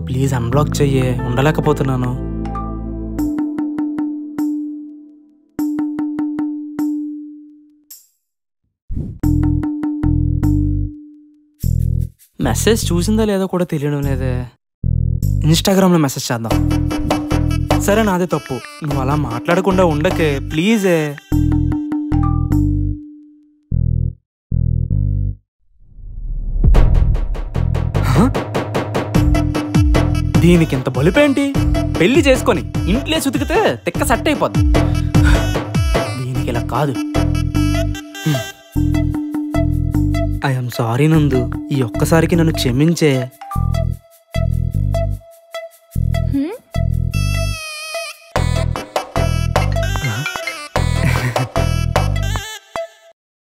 Please unblock చెయ్యే, ఉండలేకపోతున్నాను. Message చూసిందా లేదో కూడా తెలియడం లేదే. ఇన్స్టాగ్రామ్లో మెసేజ్ చేద్దాం. సరే, నాదే తప్పు. నువ్వు అలా మాట్లాడకుండా ఉండకే ప్లీజే. దీనికి ఇంత బలుపేంటి? పెళ్లి చేసుకొని ఇంట్లో సుతికితే తిక్క సెట్ అయిపోద్ది. దీనికి ఇలా కాదు. ఐఎమ్ సారీ నందు, ఈ ఒక్కసారికి నన్ను క్షమించే.